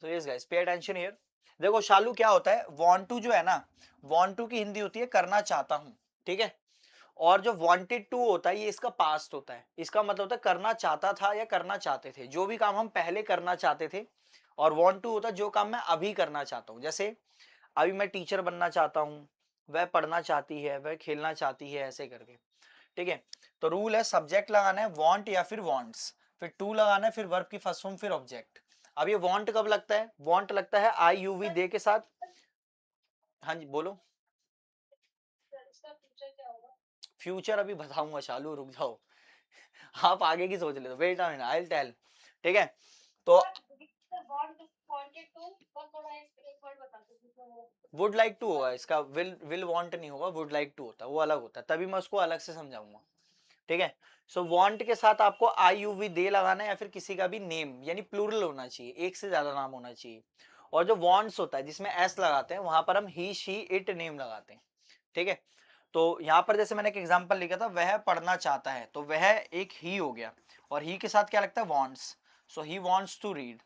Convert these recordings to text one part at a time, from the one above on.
So yes guys, pay attention here. देखो शालू क्या होता है, want to जो है ना, want to की हिंदी होती है करना चाहता हूं, ठीक है। और जो wanted to होता है ये इसका पास्ट होता है, इसका मतलब होता है करना चाहता था या करना चाहते थे, जो भी काम हम पहले करना चाहते थे। और want to होता है जो काम मैं अभी करना चाहता हूं, जैसे अभी मैं टीचर बनना चाहता हूं, वह पढ़ना चाहती है, वह खेलना चाहती है, ऐसे करके, ठीक है। तो रूल है सब्जेक्ट लगाना है वांट या फिर वांट्स, फिर टू लगाना है, फिर वर्ब की फर्स्ट फॉर्म, फिर ऑब्जेक्ट। अब ये वांट कब लगता है, वांट लगता है आई यू वी दे के साथ। हाँ जी बोलो। फ्यूचर अभी बताऊंगा, चालू रुक जाओ। आप आगे की सोच ले, wait a minute I will tell, ठीक है। तो वुड लाइक टू होगा इसका, विल वांट नहीं होगा, वुड लाइक टू होता है, वो अलग होता है, तभी मैं उसको अलग से समझाऊंगा, ठीक है। सो वांट के साथ आपको आई यू वी दे लगाना है, या फिर किसी का भी नेम, यानी प्लूरल होना चाहिए, एक से ज्यादा नाम होना चाहिए। और जो वांट्स होता है जिसमें एस लगाते हैं, वहां पर हम ही शी इट नेम लगाते हैं, ठीक है। तो यहां पर जैसे मैंने एक एग्जांपल लिखा था, वह पढ़ना चाहता है, तो वह एक ही हो गया, और ही के साथ क्या लगता है, wants. So he wants to read.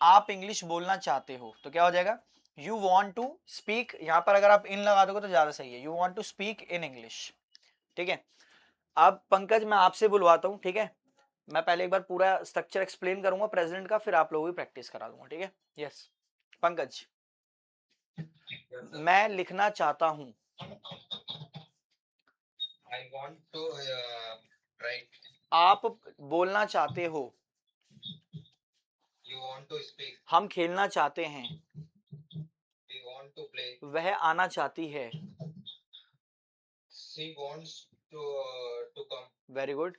आप इंग्लिश बोलना चाहते हो, तो क्या हो जाएगा, यू वांट टू स्पीक। यहां पर अगर आप इन लगा दोगे तो ज्यादा सही है, you want to speak in English, ठीक है। अब पंकज मैं आपसे बुलवाता हूं, ठीक है। मैं पहले एक बार पूरा स्ट्रक्चर एक्सप्लेन करूंगा प्रेजेंट का, फिर आप लोगों की प्रैक्टिस करा दूंगा, ठीक है। यस पंकज, मैं लिखना चाहता हूं। I want to write. आप बोलना चाहते हो। You want to speak. हम खेलना चाहते हैं। We want to play. वह आना चाहती है। She wants to come. Very good.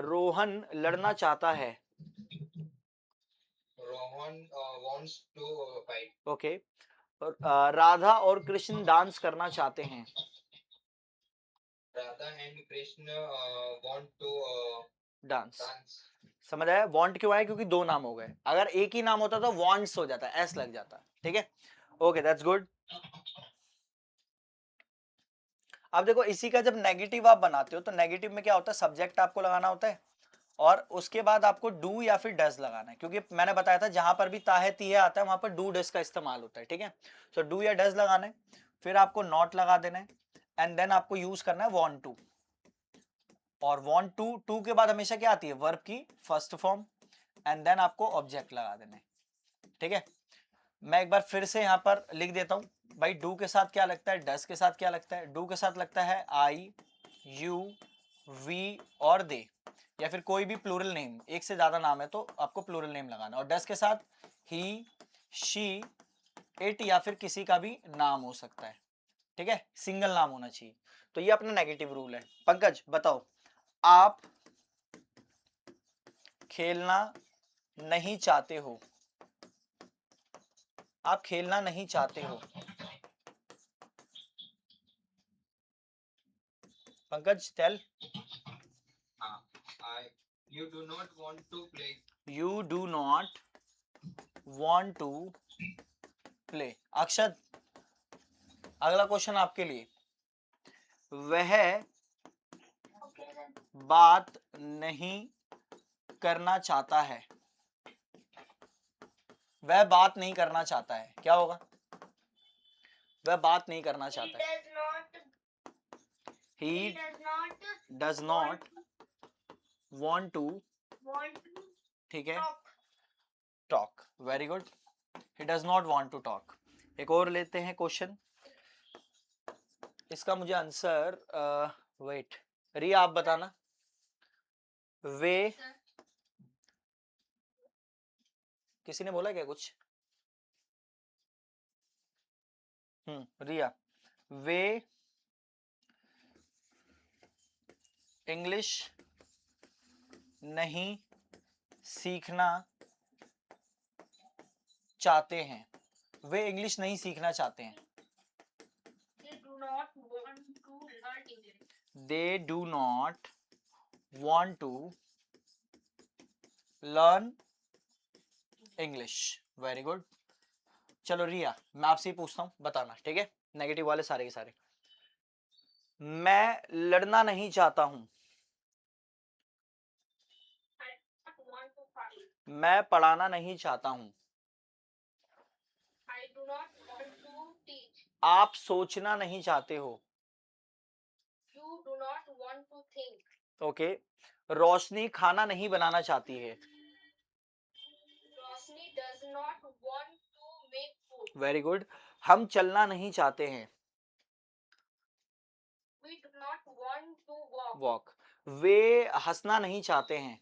Rohan लड़ना चाहता है। Rohan wants to fight. Okay. Radha और कृष्ण डांस करना चाहते हैं। Radha and Krishna want to dance. dance. समझ आया, वांट क्यों आया, क्योंकि दो नाम हो गए, अगर एक ही नाम होता तो वांट्स हो जाता, एस लग जाता, ठीक है। Okay that's good. अब देखो इसी का जब नेगेटिव आप बनाते हो, तो नेगेटिव में क्या होता है, सब्जेक्ट आपको लगाना होता है, और उसके बाद आपको डू या फिर डज लगाना है, क्योंकि मैंने बताया था जहां पर भी ताहे तीहे आता है वहां पर डू डज का इस्तेमाल होता है, ठीक है। सो डू या डज लगाना है, फिर आपको नॉट लगा देना है, एंड देन आपको यूज करना है वांट टू। और वांट टू, टू के बाद हमेशा क्या आती है, वर्ब की फर्स्ट फॉर्म, एंड देन आपको ऑब्जेक्ट लगा देना है, ठीक है। मैं एक बार फिर से यहां पर लिख देता हूं भाई, डू के साथ क्या लगता है, डस के साथ क्या लगता है, डू के साथ लगता है आई यू वी और दे, या फिर कोई भी प्लूरल नेम, एक से ज्यादा नाम है तो आपको प्लूरल नेम लगाना। और डस के साथ ही शी इट, या फिर किसी का भी नाम हो सकता है, ठीक है, सिंगल नाम होना चाहिए। तो ये अपना नेगेटिव रूल है। पंकज बताओ, आप खेलना नहीं चाहते हो। आप खेलना नहीं चाहते हो। Pankaj tell. I. You do not want to play. You do not want to play. Akshat, अगला क्वेश्चन आपके लिए, वह बात नहीं करना चाहता है। वह बात नहीं करना चाहता है, क्या होगा, वह बात नहीं करना चाहता है। he does not want to, ठीक है, talk. Very good, he does not want to talk। एक और लेते हैं क्वेश्चन, इसका मुझे आंसर वेट, रिया आप बताना। वे, किसी ने बोला क्या कुछ, रिया, वे इंग्लिश नहीं सीखना चाहते हैं। वे इंग्लिश नहीं सीखना चाहते हैं। They do not want to learn English. Very good. चलो रिया, मैं आपसे ही पूछता हूं, बताना, ठीक है, नेगेटिव वाले सारे के सारे। मैं लड़ना नहीं चाहता हूं। मैं पढ़ाना नहीं चाहता हूं। आप सोचना नहीं चाहते हो। You do not want to think. Okay. Roshni खाना नहीं बनाना चाहती है। Rosni does not want to make food. Very good. हम चलना नहीं चाहते हैं। We do not want to walk. Walk. वे हंसना नहीं चाहते हैं।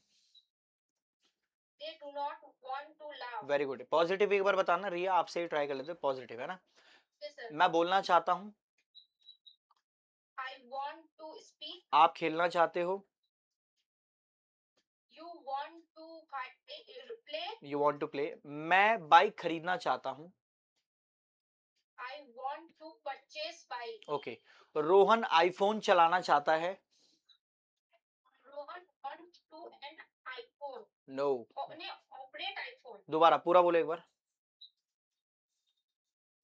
They do not want to laugh. Very good. Positive एक बार बताना रिया, आपसे ही ट्राई कर लेते, पॉजिटिव है ना। Yes, sir. मैं बोलना चाहता हूँ। I want to speak. आप खेलना चाहते हो। You want to play. You want to play. मैं बाइक खरीदना चाहता हूँ। I want to purchase bike. Okay. Rohan iPhone चलाना चाहता है। Rohan wants to an iPhone. No. Operate iPhone. दोबारा पूरा बोलो एक बार।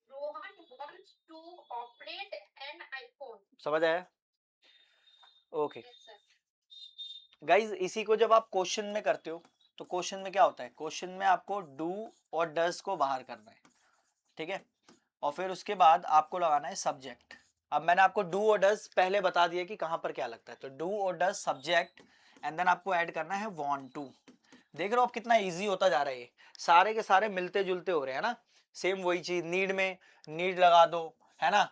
Rohan wants to operate an iPhone. समझ आया? Okay Yes, sir. गाइज, इसी को जब आप क्वेश्चन में करते हो तो क्वेश्चन में क्या होता है, क्वेश्चन में आपको डू और डज को बाहर करना है, ठीक है, और फिर उसके बाद आपको लगाना है सब्जेक्ट। अब मैंने आपको डू और डज पहले बता दिया कि कहां पर क्या लगता है, तो डू और डज सब्जेक्ट एंड देन आपको ऐड करना है वांट टू। देख रहे हो आप कितना इजी होता जा रहा है, ये सारे के सारे मिलते जुलते हो रहे हैं ना, सेम वही चीज, नीड में नीड लगा दो, है ना,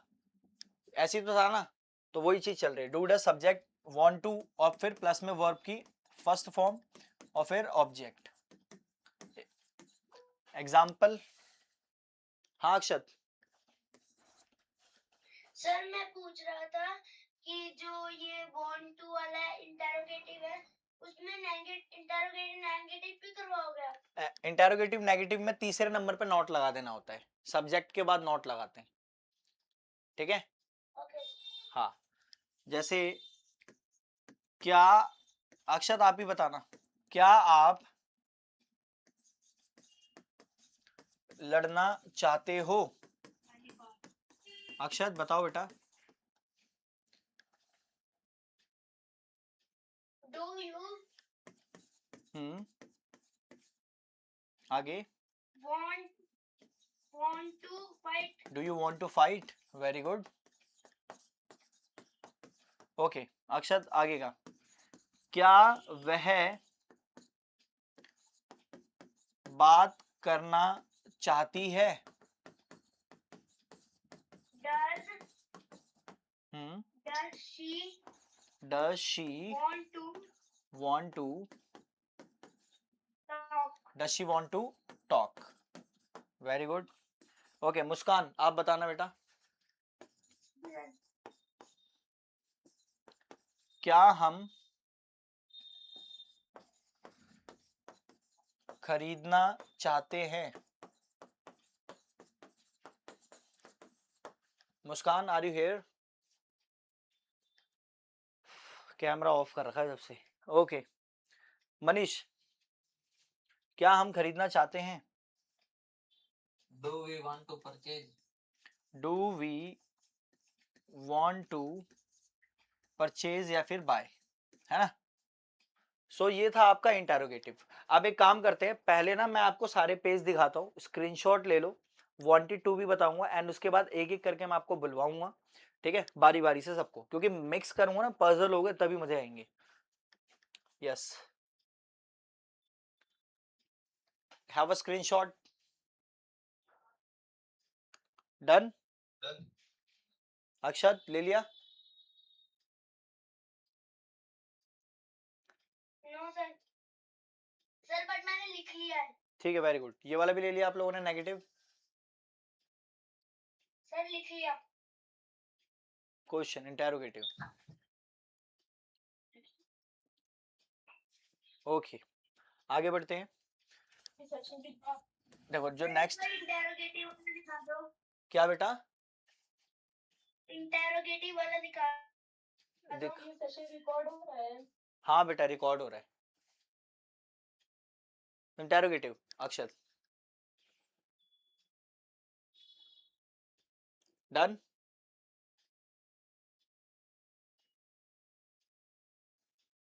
ऐसी तो था ना, तो वही चीज चल रही है, do does subject want to और फिर प्लस में वर्ब की फर्स्ट फॉर्म और फिर ऑब्जेक्ट। एग्जाम्पल। हाँ अक्षत। सर मैं पूछ रहा था कि जो ये want to वाला इंटरोगेटिव है उसमें इंटरोगेटिव नेगेटिव भी करवाओगे आप? इंटेरोगेटिव नेगेटिव में तीसरे नंबर पे नॉट लगा देना होता है, सब्जेक्ट के बाद नॉट लगाते हैं, ठीक है। ओके। हाँ, जैसे क्या, अक्षत आप ही बताना, क्या आप लड़ना चाहते हो? अक्षत बताओ बेटा। डू यू आगे। want to fight? Do you want to fight? Very good. Okay Akshat आगे का, क्या वह बात करना चाहती है? Does does she want to want to talk? Does she want to talk? Very good. Okay Muskan आप बताना बेटा, क्या हम खरीदना चाहते हैं? Muskan are you here? Camera off कर रखा है जब से। ओके मनीष, क्या हम खरीदना चाहते हैं? Do we want to purchase? Do we want to purchase या फिर बाय, है ना। सो ये था आपका इंटेरोगेटिव। अब एक काम करते हैं, पहले ना मैं आपको सारे पेज दिखाता हूँ, स्क्रीनशॉट ले लो, वांटेड टू भी बताऊंगा एंड उसके बाद एक एक करके मैं आपको बुलवाऊंगा, ठीक है, बारी बारी से सबको, क्योंकि मिक्स करूंगा ना, पजल हो गए तभी मजे आएंगे। Yes, have a screenshot. Done. Done. अक्षत ले लिया? No sir. सर बट मैंने लिख लिया है। ठीक है वेरी गुड। ये वाला भी ले लिया आप लोगों ने नेगेटिव? सर लिख लिया। Question interrogative. ओके आगे बढ़ते हैं। देखो जो नेक्स्ट, इंटेरोगेटिव वाला दिखा दो। क्या बेटा? इंटेरोगेटिव वाला दिखा दिख, ये सेशन रिकॉर्ड हो रहा है। हाँ बेटा रिकॉर्ड हो रहा है। Interrogative Akshat. Done.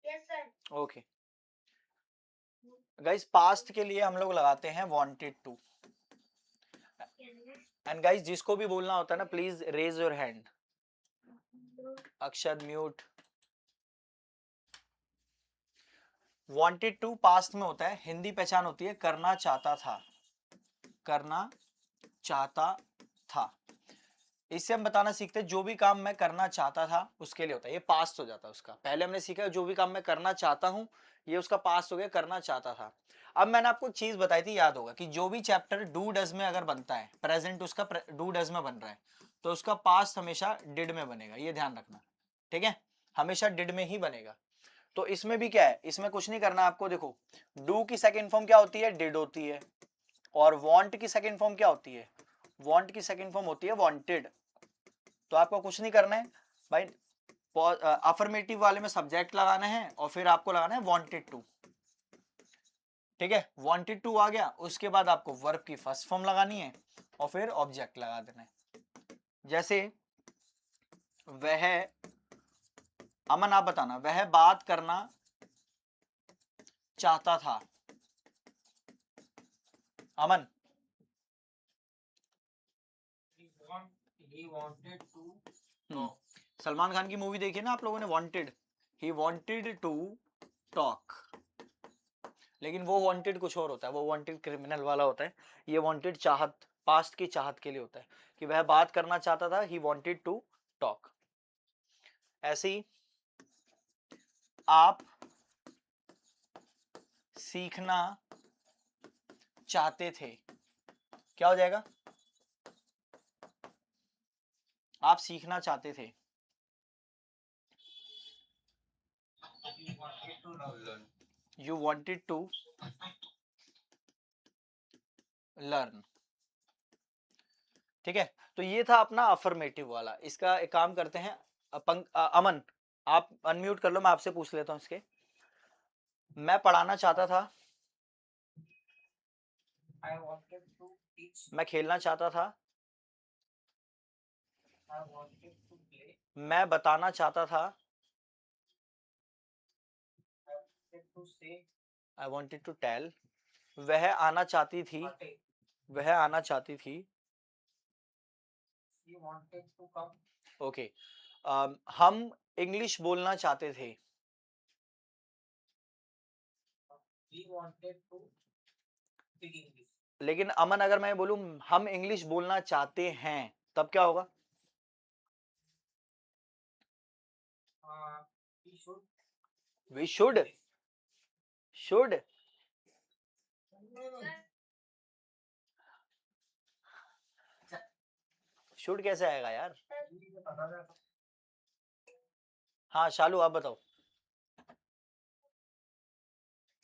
Yes sir. Okay guys, past के लिए हम लोग लगाते हैं वांटेड टू, एंड गाइस जिसको भी बोलना होता है ना please raise your hand. Akshat mute. Wanted to past में होता है, हिंदी पहचान होती है करना चाहता था. करना चाहता था. इससे हम बताना सीखते हैं जो भी काम मैं करना चाहता था उसके लिए होता है, ये पास्ट हो जाता है उसका. पहले हमने सीखा जो भी काम मैं करना चाहता हूं ये उसका पास्ट हो गया, करना चाहता था. अब मैंने आपको चीज बताई थी, याद होगा कि जो भी चैप्टर डू डज में अगर बनता है, प्रेजेंट उसका डू डज में बन रहा है, तो उसका पास्ट हमेशा डिड में बनेगा, ये ध्यान रखना. ठीक है, हमेशा डिड में ही बनेगा. तो इसमें भी क्या है, इसमें कुछ नहीं करना आपको. देखो डू की सेकेंड फॉर्म क्या होती है, डिड होती है. और वांट की सेकेंड फॉर्म क्या होती है, वांट की सेकेंड फॉर्म होती है वांटेड. तो आपको कुछ नहीं करना है भाई, अफर्मेटिव वाले में सब्जेक्ट लगाना है और फिर आपको लगाना है वांटेड टू. ठीक है, वांटेड टू आ गया, उसके बाद आपको वर्ब की फर्स्ट फॉर्म लगानी है और फिर ऑब्जेक्ट लगा देना है. जैसे वह, अमन आप बताना, वह बात करना चाहता था. अमन. He wanted to Salman Khan की मूवी देखी ना आप लोगों ने, wanted. He wanted to talk. लेकिन वो वांटेड कुछ और होता है, वो वांटेड क्रिमिनल वाला होता है. ये वांटेड चाहत, पास्ट की चाहत के लिए होता है कि वह बात करना चाहता था. He wanted to talk. ऐसे ही आप सीखना चाहते थे, क्या हो जाएगा, आप सीखना चाहते थे. You wanted to learn. ठीक है, तो ये था अपना अफर्मेटिव वाला. इसका एक काम करते हैं, अमन आप अनम्यूट कर लो, मैं आपसे पूछ लेता हूं इसके. मैं पढ़ाना चाहता था. I wanted to teach. मैं खेलना चाहता था. I wanted to play. मैं बताना चाहता था. I wanted to say. I wanted to tell. वह आना चाहती थी. Party. वह आना चाहती थी. She wanted to come. Okay. हम इंग्लिश बोलना चाहते थे. We wanted to speak English. लेकिन अमन अगर मैं बोलूं हम इंग्लिश बोलना चाहते हैं, तब क्या होगा, We should. We should. Should. Should कैसे आएगा यार. हाँ शालू आप बताओ.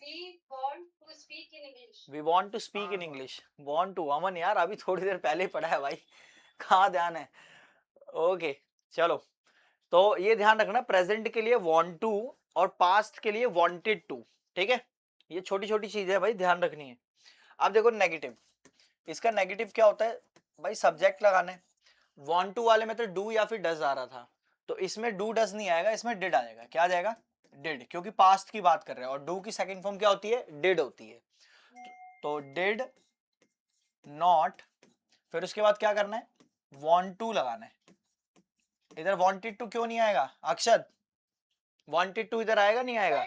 We want to speak in English. We want to speak in English. Want to, Aman यार अभी थोड़ी देर पहले ही पढ़ा है भाई, कहाँ ध्यान है. ओके चलो, तो ये ध्यान रखना प्रेजेंट के लिए वांट टू और पास्ट के लिए वांटेड टू. ठीक है, ये छोटी छोटी चीजें है भाई, ध्यान रखनी है. अब देखो नेगेटिव, इसका नेगेटिव क्या होता है भाई, सब्जेक्ट लगाने. वांट टू वाले में तो डू या फिर डज आ रहा था, तो इसमें डू डज नहीं आएगा, इसमें डिड आ जाएगा. क्या आ जाएगा, डिड, क्योंकि पास्ट की बात कर रहे हैं और डू की सेकंड फॉर्म क्या होती है, डिड होती है. तो डिड नॉट, फिर उसके बाद क्या करना है, वांट टू लगाना है. इधर वांटेड टू क्यों नहीं आएगा अक्षत, वांटेड टू इधर आएगा नहीं आएगा.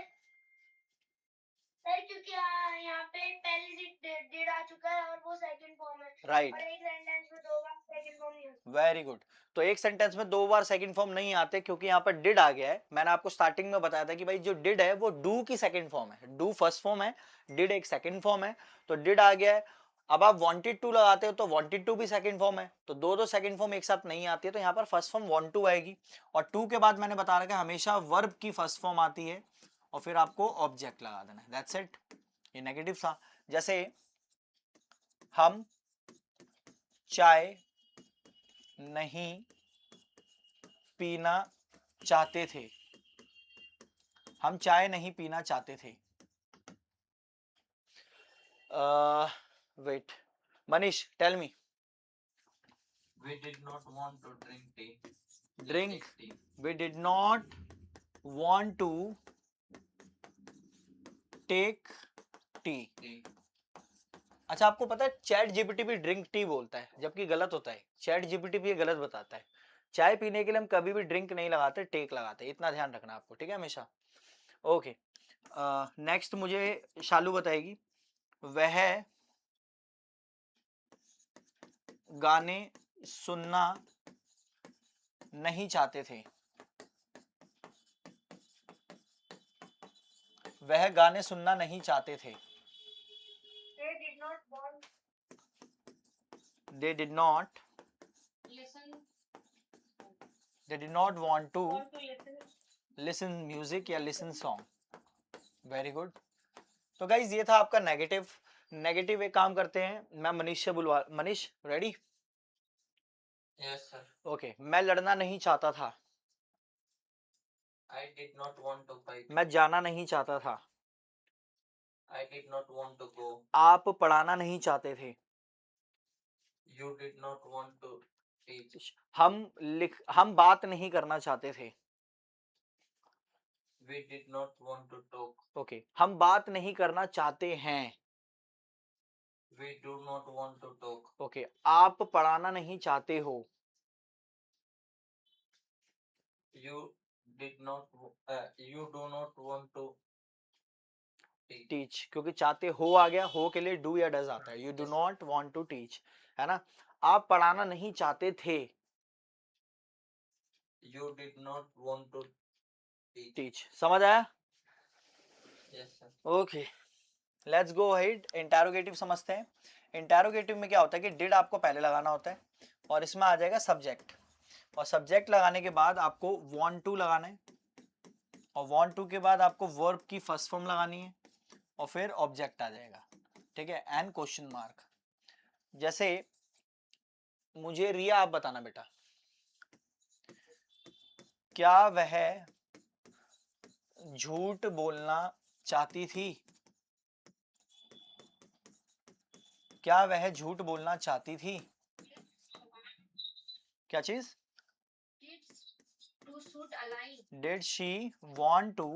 सर क्योंकि यहाँ पे पहले से डिड आ चुका है और वो सेकंड फॉर्म है. राइट, और एक सेंटेंस में दो बार सेकंड फॉर्म नहीं होता. Very good. तो एक सेंटेंस में दो बार सेकंड फॉर्म नहीं आते क्योंकि यहाँ पर डिड आ गया है. मैंने आपको स्टार्टिंग में बताया था कि भाई जो डिड है वो डू की सेकंड फॉर्म है, डू फर्स्ट फॉर्म है, डिड एक सेकंड फॉर्म है. तो डिड आ गया है. अब आप वांटेड टू लगाते हो तो वांटेड टू भी सेकंड फॉर्म है, तो दो दो सेकंड फॉर्म एक साथ नहीं आती है, तो यहाँ पर फर्स्ट फॉर्म वांट टू आएगी. और टू के बाद मैंने बता रखा है हमेशा वर्ब की फर्स्ट फॉर्म आती है और फिर आपको ऑब्जेक्ट लगा देना है. That's it. ये नेगेटिव था. जैसे हम चाय नहीं पीना चाहते थे. हम चाय नहीं पीना चाहते थे. Wait, Manish tell me. We did not want to drink tea. Drink, Take tea. We did not want to take tea. Tea. अच्छा, आपको पता है चैट जीपीटी भी ड्रिंक टी बोलता है, जबकि गलत होता है। चैट जीपीटी भी ये गलत बताता है। चाय पीने के लिए हम कभी भी ड्रिंक नहीं लगाते, टेक लगाते हैं। इतना ध्यान रखना आपको, ठीक है, हमेशा। ओके, नेक्स्ट मुझे शालू बताएगी। वह गाने सुनना नहीं चाहते थे। वह गाने सुनना नहीं चाहते थे। They did not want They did not listen they did not want to want to listen. listen music या listen song. Very good. तो गाइज ये था आपका नेगेटिव। नेगेटिव एक काम करते हैं, मैं मनीष से बुलवा, Manish ready? Yes, sir. Okay, मैं लड़ना नहीं चाहता था। I did not want to fight. मैं जाना नहीं चाहता था। I did not want to go. आप पढ़ाना नहीं चाहते थे। You did not want to teach. हम बात नहीं करना चाहते थे। We did not want to talk. Okay, हम बात नहीं करना चाहते हैं। We do not want to talk. Okay, आप पढ़ाना नहीं चाहते हो। You did not. You do not want to teach. Teach, क्योंकि चाहते हो आ गया, हो के लिए डू या डज आता है। You do Yes. Not want to teach, है ना। आप पढ़ाना नहीं चाहते थे। You did not want to teach. Teach, समझ आया? Yes, sir. Okay, let's go ahead. Interrogative समझते हैं। इंटरोगेटिव में क्या होता है कि डिड आपको पहले लगाना होता है और इसमें आ जाएगा सब्जेक्ट, और सब्जेक्ट लगाने के बाद आपको वांट टू लगाना है, और वांट टू के बाद आपको वर्ब की फर्स्ट फॉर्म लगानी है, और फिर ऑब्जेक्ट आ जाएगा, ठीक है, एंड क्वेश्चन मार्क। जैसे मुझे रिया आप बताना बेटा, क्या वह झूठ बोलना चाहती थी? क्या वह झूठ बोलना चाहती थी? क्या चीज? To shoot a line. Did she want to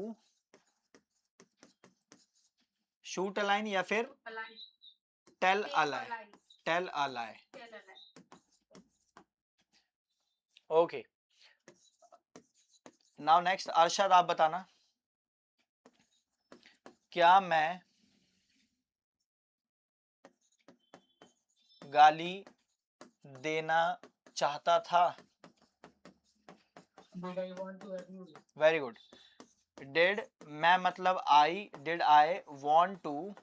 shoot a line या फिर A line. tell Take a a lie? line. Tell a lie. Tell a lie. Okay. Now next, Arshad आप बताना, क्या मैं गाली देना चाहता था? Did I want to abuse? Very good. Did मैं मतलब I, did I want to,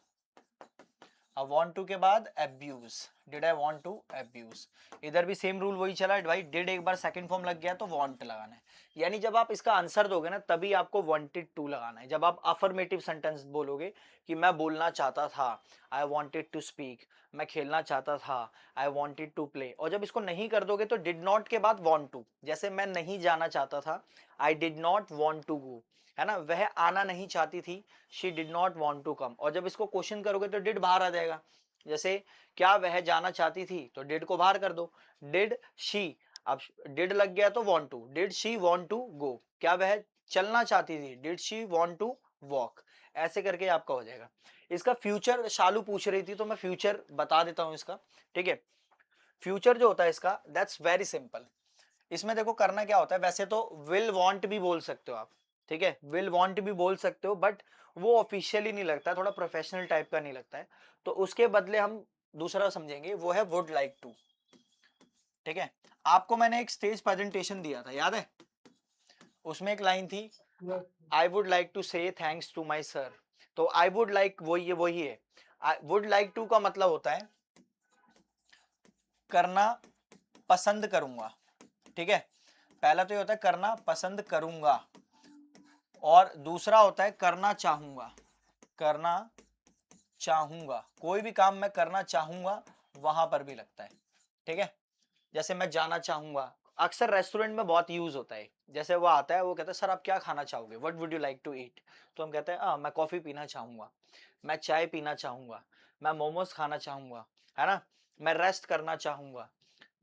अब वांट टू के बाद abuse, did I want to abuse. इधर भी सेम रूल वही चला भाई, डिड एक बार सेकंड फॉर्म लग गया तो वांट लगाना है। यानी जब आप इसका आंसर दोगे ना तभी आपको वांटेड टू लगाना है। जब आप अफर्मेटिव सेंटेंस बोलोगे कि मैं बोलना चाहता था, आई वांटेड टू स्पीक, मैं खेलना चाहता था, आई वांटेड टू प्ले, और जब इसको नहीं कर दोगे तो डिड नॉट के बाद वांट टू, जैसे मैं नहीं जाना चाहता था, I did not want to go, है ना। वह आना नहीं चाहती थी, she did not want to come, और जब इसको क्वेश्चन करोगे तो डिड बाहर आ जाएगा। जैसे क्या वह जाना चाहती थी, तो डिड को बाहर कर दो, डिड शी, अब डिड लग गया तो want to, did she want to go, क्या वह चलना चाहती थी, did she want to walk, ऐसे करके आपका हो जाएगा। इसका फ्यूचर शालू पूछ रही थी तो मैं फ्यूचर बता देता हूं इसका, ठीक है। फ्यूचर जो होता है इसका, दैट्स वेरी सिंपल। इसमें देखो करना क्या होता है, वैसे तो विल वांट भी बोल सकते हो आप, ठीक है, विल वांट भी बोल सकते हो, बट वो ऑफिशियली नहीं लगता है, थोड़ा प्रोफेशनल टाइप का नहीं लगता है, तो उसके बदले हम दूसरा समझेंगे, वो है वुड लाइक टू, ठीक है। आपको मैंने एक स्टेज प्रेजेंटेशन दिया था, याद है? उसमें एक लाइन थी, आई वुड लाइक टू से थैंक्स टू माई सर, तो आई वुड लाइक वही है। आई वुड लाइक टू का मतलब होता है करना पसंद करूंगा, ठीक है। पहला तो ये होता है करना पसंद करूंगा, और दूसरा होता है करना चाहूंगा। करना चाहूंगा, कोई भी काम मैं करना चाहूंगा वहां पर भी लगता है, ठीक है। जैसे मैं जाना चाहूंगा, अक्सर रेस्टोरेंट में बहुत यूज होता है। जैसे वो आता है, वो कहता है सर आप क्या खाना चाहोगे, what would you like to eat, तो हम कहते हैं मैं कॉफी पीना चाहूंगा, मैं चाय पीना चाहूंगा, मैं मोमोज खाना चाहूंगा, है ना, मैं रेस्ट करना चाहूंगा,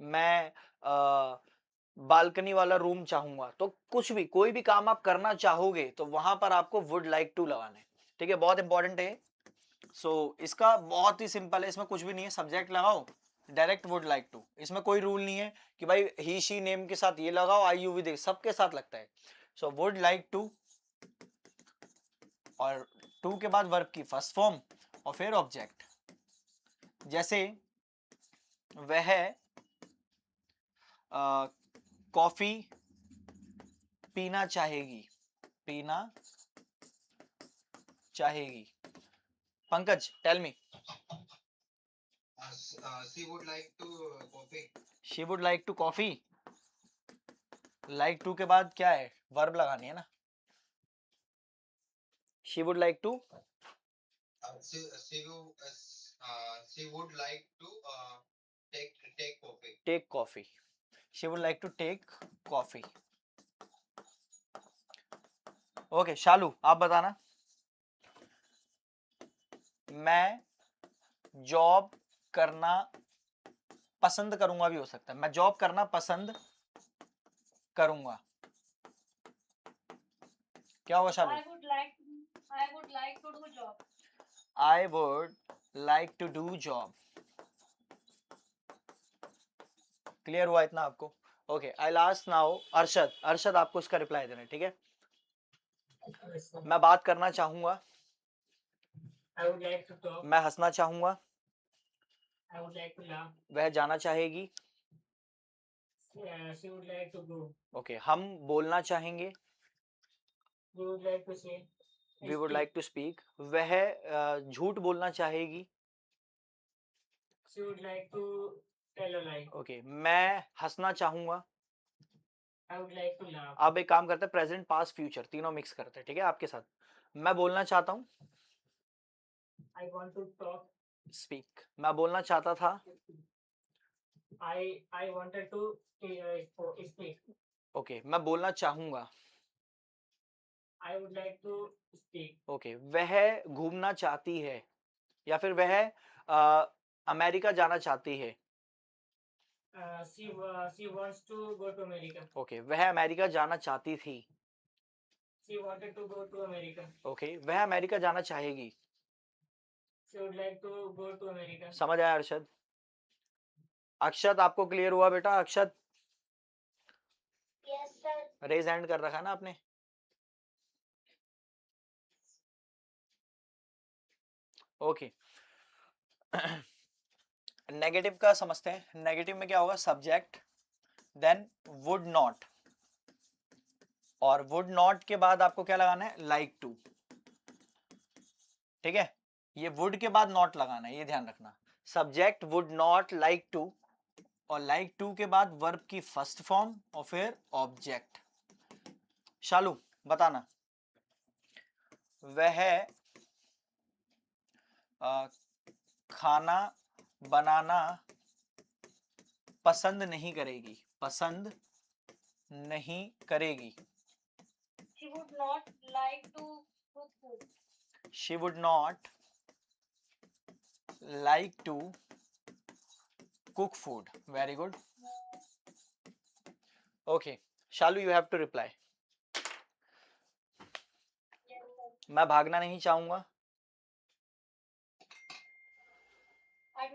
मैं बालकनी वाला रूम चाहूंगा। तो कुछ भी, कोई भी काम आप करना चाहोगे तो वहां पर आपको वुड लाइक टू लगाना है, ठीक है, बहुत इंपॉर्टेंट है। सो इसका बहुत ही सिंपल है, इसमें कुछ भी नहीं है, सब्जेक्ट लगाओ डायरेक्ट वुड लाइक टू, इसमें कोई रूल नहीं है कि भाई ही शी नेम के साथ ये लगाओ आई यू वी दे, सबके साथ लगता है। सो वुड लाइक टू और टू के बाद वर्ब की फर्स्ट फॉर्म और फिर ऑब्जेक्ट। जैसे वह कॉफी पीना चाहेगी, पीना चाहेगी। Pankaj tell me. She would like to coffee. She would like to coffee, like to के बाद क्या है, वर्ब लगानी है ना। She would like to She would like to take coffee. Take coffee, she would like to take coffee. Okay Shalu आप बताना। मैं जॉब करना पसंद करूंगा भी हो सकता है, मैं जॉब करना पसंद करूंगा। क्या हुआ शालू? I would like to do job. I would like to do job. Clear हुआ इतना आपको? Okay I last now Arshad, Arshad आपको इसका रिप्लाई देना है, ठीक है। मैं बात करना चाहूंगा, I would like to talk. मैं हंसना चाहूंगा, I would like to laugh. वह जाना चाहेगी, She would like to go. Okay हम बोलना चाहेंगे, We would like to say. We would like to speak, वह झूठ बोलना चाहेगी, She would like to tell a lie. Okay मैं हंसना चाहूंगा। I would like to laugh. अब एक काम करते हैं, प्रेजेंट पास्ट फ्यूचर तीनों मिक्स करते हैं, ठीक है आपके साथ। मैं बोलना चाहता हूँ, I want to talk. Speak, मैं बोलना चाहता था, I wanted to speak. Okay मैं बोलना चाहूंगा, I would like to speak. Okay वह घूमना चाहती है या फिर वह अमेरिका जाना चाहती है, She wants to go to America. Okay वह अमेरिका जाना चाहती थी, She wanted to go to America. Okay वह अमेरिका जाना चाहेगी। She would like to go to America. समझ आया अरशद? अक्षत आपको क्लियर हुआ बेटा? अक्षत यस सर। रेज हैंड कर रखा है ना आपने? ओके नेगेटिव का समझते हैं। नेगेटिव में क्या होगा, सब्जेक्ट देन वुड नॉट, और वुड नॉट के बाद आपको क्या लगाना है, लाइक टू, ठीक है। ये वुड के बाद नॉट लगाना है, ये ध्यान रखना। Subject would not like to और लाइक टू के बाद वर्ब की फर्स्ट फॉर्म और फिर ऑब्जेक्ट। शालू बताना। वह खाना बनाना पसंद नहीं करेगी, पसंद नहीं करेगी। She would not like to cook food. She would not like to cook food. Very good. Okay, Shalu, you have to reply. Yes, sir. मैं भागना नहीं चाहूंगा, I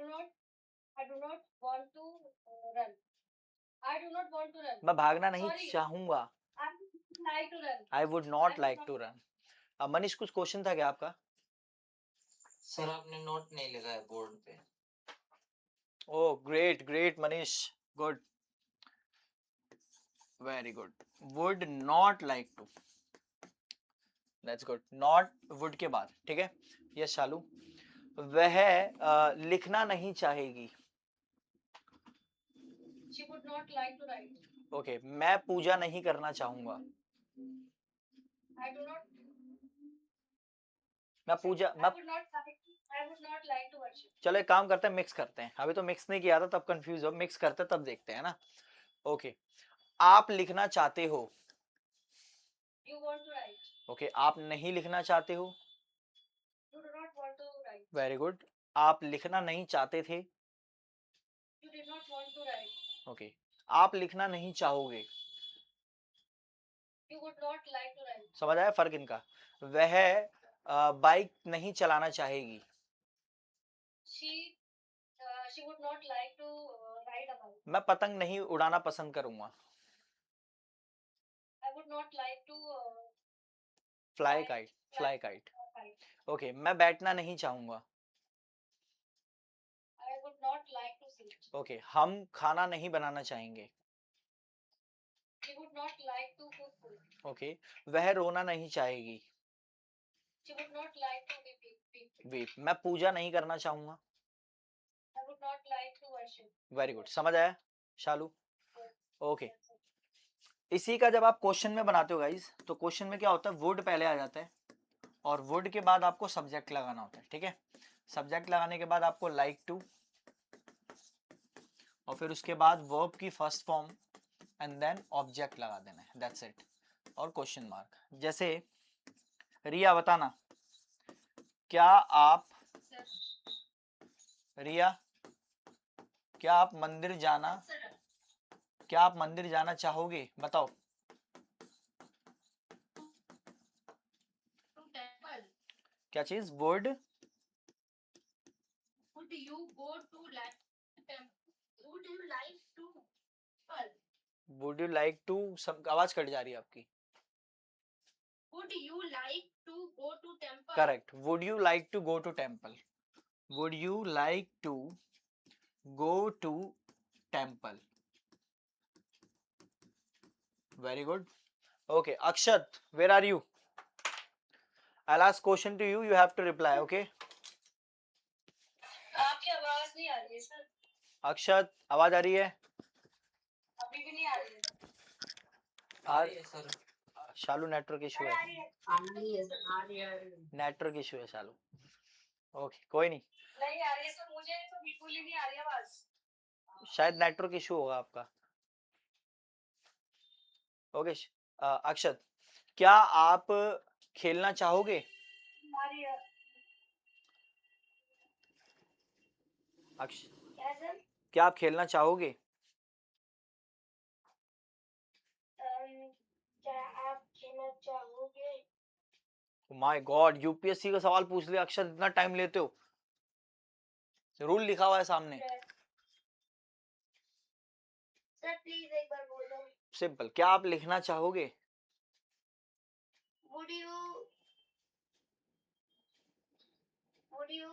do not want to run. I do not want to run. मैं भागना नहीं Sorry. चाहूंगा, I would like to run. I would not like to run. अब मनीष कुछ क्वेश्चन था क्या आपका? सर आपने नोट नहीं लिखा है बोर्ड पे। Oh, great, great, Manish. Good. Very good. Would not like to. That's good. Not would के बाद, ठीक है? Yes, शालू। वह लिखना नहीं चाहेगी। She would not like to write. Okay, मैं पूजा नहीं करना चाहूंगा। I do not. मैं पूजा I मैं would not like to worship. चलो एक काम करते हैं, मिक्स करते हैं। अभी तो मिक्स नहीं किया था, तब कंफ्यूज हो, मिक्स करते हैं तब देखते हैं ना। ओके आप लिखना चाहते हो, You want to write. Okay आप नहीं लिखना चाहते हो, You do not want to write. Very good. आप लिखना नहीं चाहते थे, You did not want to write. Okay आप लिखना नहीं चाहोगे। You would not like to write. समझ आया फर्क इनका? वह बाइक नहीं चलाना चाहेगी, she would not like to ride a bike. मैं पतंग नहीं उड़ाना पसंद करूंगा. I would not like to fly kite. Fly kite. kite. Okay. मैं बैठना नहीं चाहूंगा. I would not like to sit. Okay. हम खाना नहीं बनाना चाहेंगे. She would not like to cook food. Okay. वह रोना नहीं चाहेगी. She would not like to be weep. Weep. मैं पूजा नहीं करना चाहूंगा. I would not like to worship. Very good. समझ आया शालू? ओके. Yes, sir. इसी का जब आप क्वेश्चन में बनाते हो गाइस, तो क्वेश्चन में क्या होता है, वुड पहले आ जाता है और वुड के बाद आपको सब्जेक्ट लगाना होता है. ठीक है. सब्जेक्ट लगाने के बाद आपको लाइक टू और फिर उसके बाद वर्ब की first form and then object लगा देना है. That's it. और क्वेश्चन मार्क. जैसे रिया बताना, क्या आप, Sir. रिया क्या आप मंदिर जाना, Sir. क्या आप मंदिर जाना चाहोगे? बताओ. To temple. क्या चीज? Would. Would you go to temple? Would you like to temple? Would you like to. आवाज कट जा रही है आपकी. Would you like to go to temple? Correct. Would you like to go to temple. Would you like to go to temple. Very good. Okay. Akshat, where are you? I'll ask question to you, you have to reply. Okay. आपकी आवाज नहीं आ रही है sir. अक्षत, आवाज आ रही है? अभी भी नहीं आ रही है. आ रही है सर. शालू नेटवर्क इशू है. आ रही है सर. आ रही है. नेटवर्क इशू है शालू. ओके. कोई नहीं, नहीं आ रही है सर. मुझे तो बिल्कुल ही नहीं आ रही है आवाज. शायद नेटवर्क इशू होगा आपका. ओके. अक्षत, क्या आप खेलना चाहोगे? आ रही है. अक्षत, क्या सर? क्या आप खेलना चाहोगे? क्या आप खेलना चाहोगे? माय गॉड, यूपीएससी का सवाल पूछ लिया अक्षत, इतना टाइम लेते हो? रूल लिखा हुआ है सामने. सर प्लीज एक बार बोल दो. सिंपल. क्या आप लिखना चाहोगे? Would you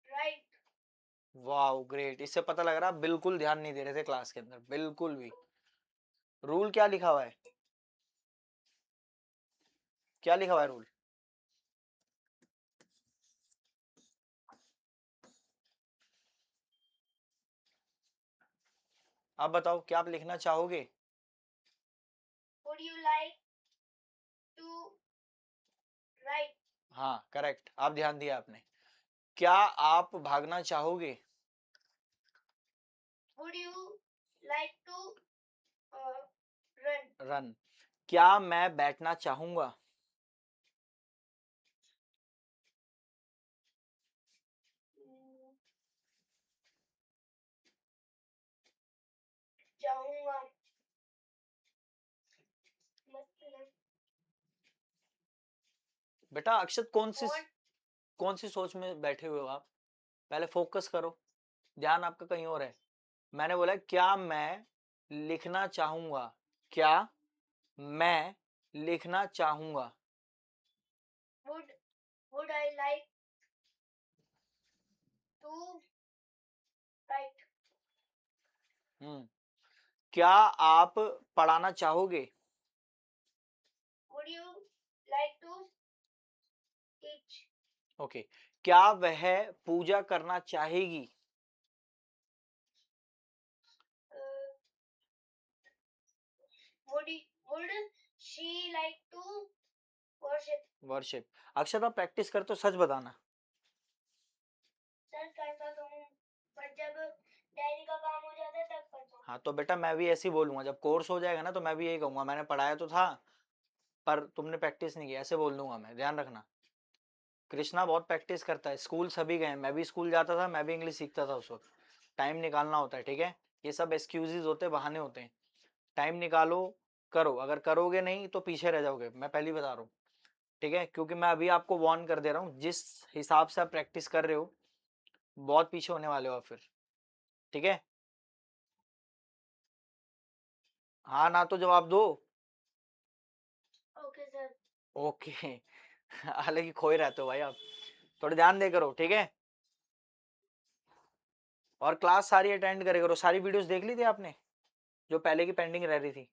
write? Wow great. इससे पता लग रहा है आप बिल्कुल ध्यान नहीं दे रहे थे क्लास के अंदर, बिल्कुल भी. रूल क्या लिखा हुआ है? क्या लिखा हुआ है रूल? आप बताओ, क्या आप लिखना चाहोगे? Would you like to write? हाँ करेक्ट. आप ध्यान दिया आपने. क्या आप भागना चाहोगे? Would you like to run? Run. क्या मैं बैठना चाहूंगा? चाहूंगा. मतलब बेटा अक्षत, कौन सी सोच में बैठे हुए हो आप? पहले फोकस करो, ध्यान आपका कहीं और है. मैंने बोला क्या मैं लिखना चाहूंगा. क्या मैं लिखना चाहूंगा. would I like to write? क्या आप पढ़ाना चाहोगे? Would you like to teach? Okay. क्या वह पूजा करना चाहेगी? Would she like to worship? Worship. Akshat, आप प्रैक्टिस करते हो, सच बताना. सर करता तो हूँ, पर जब डायरी का काम हो जाता है तब करता हूँ. हाँ तो बेटा मैं भी ऐसे ही बोलूंगा, जब कोर्स हो जाएगा ना तो मैं भी यही कहूंगा, मैंने पढ़ाया तो था पर तुमने प्रैक्टिस नहीं की, ऐसे बोल दूंगा मैं. ध्यान रखना. कृष्णा बहुत प्रैक्टिस करता है, स्कूल सभी गए, मैं भी स्कूल जाता था, मैं भी इंग्लिश सीखता था उस वक्त. टाइम निकालना होता है. ठीक है. ये सब एक्सक्यूजेज होते हैं, बहाने होते हैं. टाइम निकालो, करो. अगर करोगे नहीं तो पीछे रह जाओगे, मैं पहले बता रहा हूँ. ठीक है. क्योंकि मैं अभी आपको वार्न कर दे रहा हूँ, जिस हिसाब से आप प्रैक्टिस कर रहे हो बहुत पीछे होने वाले हो आप फिर, ठीक है। हाँ ना तो जवाब दो। Okay sir. ओके। हालांकि खोए रहते हो भाई आप, थोड़ा ध्यान दे करो, ठीक है। और क्लास सारी अटेंड करे करो। सारी वीडियोस देख ली थी आपने जो पहले की पेंडिंग रह रही थी?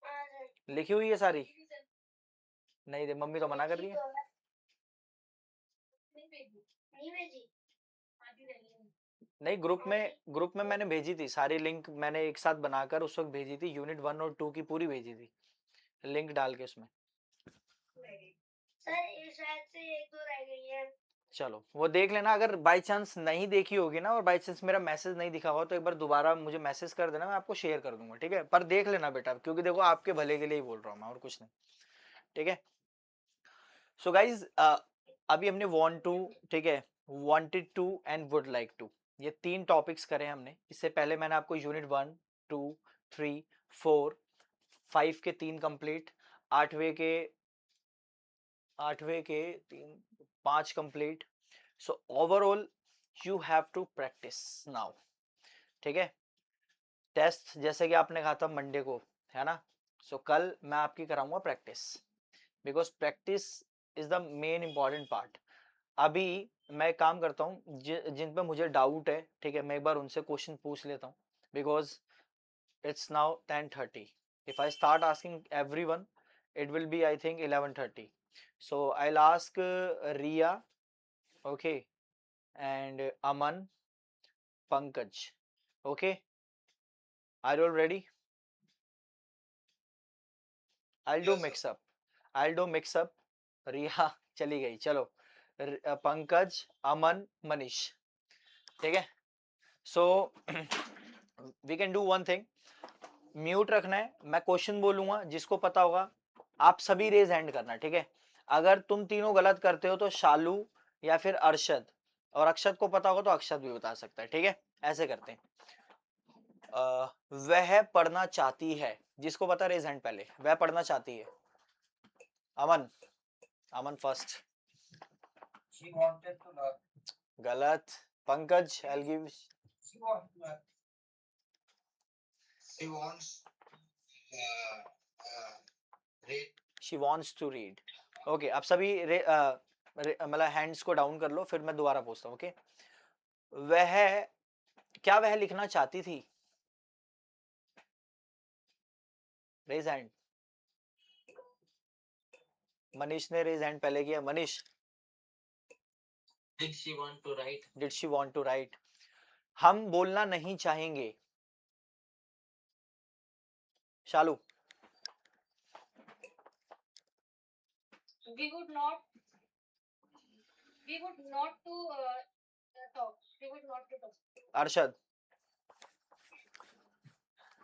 हाँ सर। लिखी हुई है सारी? नहीं दे, मम्मी तो मना कर रही है। नहीं भेजी। नहीं, ग्रुप में मैंने भेजी थी सारी लिंक, मैंने एक साथ बनाकर उस वक्त भेजी थी, यूनिट 1 और 2 की पूरी भेजी थी लिंक डाल के उसमें। सर ये शायद से एक दो रह गई है। चलो वो देख लेना, अगर बाई चांस नहीं देखी होगी ना और बाई चांस मेरा मैसेज नहीं दिखा हुआ तो एक बार दोबारा मुझे मैसेज कर देना, मैं आपको शेयर कर दूंगा, ठीक है। पर देख लेना बेटा, क्योंकि देखो आपके भले के लिए ही बोल रहा हूँ मैं और कुछ नहीं, ठीक है। सो गाइज अभी हमने वांट टू, ठीक है, wanted to and would like to, ये 3 टॉपिक्स करे हमने। इससे पहले मैंने आपको यूनिट 1, 2, 3, 4, 5 के 3 कंप्लीट, 8वें के 5 complete. So overall you have to practise now, ठीक है। टेस्ट जैसे कि आपने कहा था मंडे को, है ना। सो कल मैं आपकी कराऊंगा practice, because practice is the main important part. अभी मैं एक काम करता हूँ, जिन पे मुझे डाउट है, ठीक है, मैं एक बार उनसे क्वेश्चन पूछ लेता हूँ, because it's now 10:30. If I start asking everyone, it will be, I think, 11:30. So I'll ask Ria, okay, and Aman, Pankaj, okay. Are you all ready? I'll do Yes, sir. mix up. I'll do mix up. Ria चली गई, चलो। पंकज, अमन, मनीष, ठीक है। So we can do one thing, mute रखना है, मैं question बोलूंगा, जिसको पता होगा आप सभी रेज हैंड करना, ठीक है। अगर तुम तीनों गलत करते हो तो शालू या फिर अरशद, और अक्षत को पता होगा तो अक्षत भी बता सकता है, ठीक है। ऐसे करते हैं। वह पढ़ना चाहती है, जिसको पता रेज हैंड पहले, वह पढ़ना चाहती है। Aman, Aman first. She wanted to learn. गलत। Pankaj, I will give. She wanted to learn. She wants read. She wants to read. Okay, आप सभी मतलब हैंड्स को डाउन कर लो, फिर मैं दोबारा पूछता हूँ, ओके। वह, क्या वह लिखना चाहती थी? Raise hand. मनीष ने रेज हैंड पहले किया। Manish, Did she want to write? Did she want to write? हम बोलना नहीं चाहेंगे। Shalu, We would not. We would not to talk. We would not to talk. Arshad,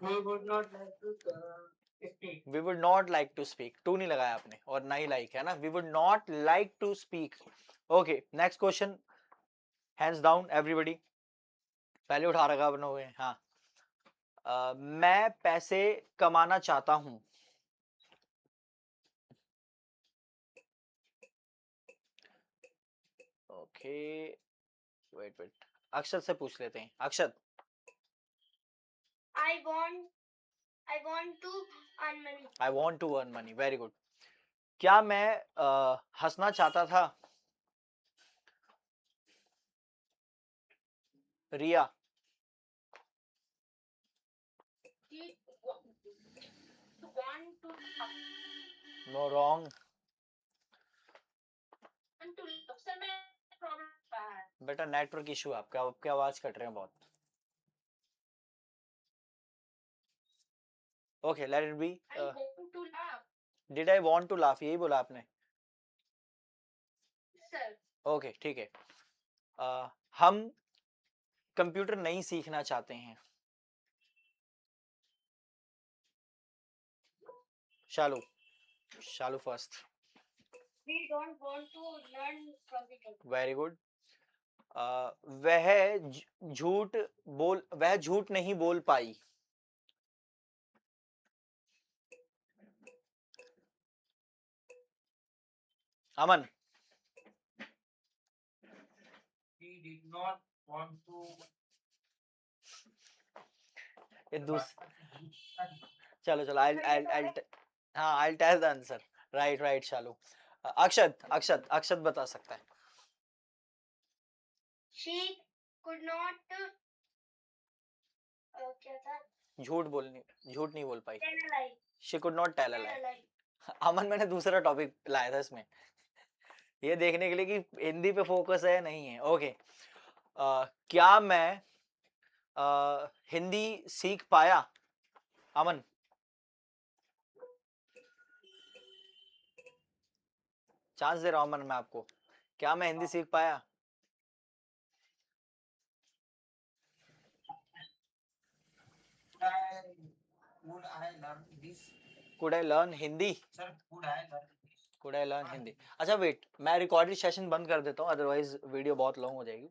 We would not like to speak. We would not like to speak. To नहीं लगाया आपने और ना ही लाइक है ना, we would not like to speak. Okay, next question, hands down everybody. पहले उठा रखा आपने हुए, हाँ। मैं पैसे कमाना चाहता हूँ। ओके, वेट वेट, अक्षत से पूछ लेते हैं। Akshat, I want to earn money. I want to earn money, very good. क्या मैं हंसना चाहता था? Riya, She want to talk. No, wrong. Want to talk. Sir, मैं problem है. बेटा नेटवर्क इशू है आपका, आपकी आवाज कट रहे हैं बहुत। Okay, let it be. I want to laugh. Did I want to laugh, यही बोला आपने? Sir, ओके, ठीक है। हम कंप्यूटर नहीं सीखना चाहते हैं। Shalu, Shalu first, we don't want to learn computer. Very good. वह वह झूठ नहीं बोल पाई। अमन, He did not want to. ये चलो चलो हाँ I'll tell the answer. Right शालू. अक्षत बता सकता है. She could not क्या था? झूठ नहीं बोल पाई. Tell a lie. She could not tell a Tell a lie. lie. अमन मैंने दूसरा टॉपिक लाया था इसमें, ये देखने के लिए कि हिंदी पे फोकस है नहीं है. ओके, क्या मैं हिंदी सीख पाया? अमन, चांस दे रहा हूं अमन मैं आपको. क्या मैं हिंदी सीख पाया? Would I learn this? Could I learn Hindi? Sir, would I learn this? Could I learn Hindi? अच्छा वेट, मैं रिकॉर्डेड सेशन बंद कर देता हूँ, अदरवाइज वीडियो बहुत लॉन्ग हो जाएगी.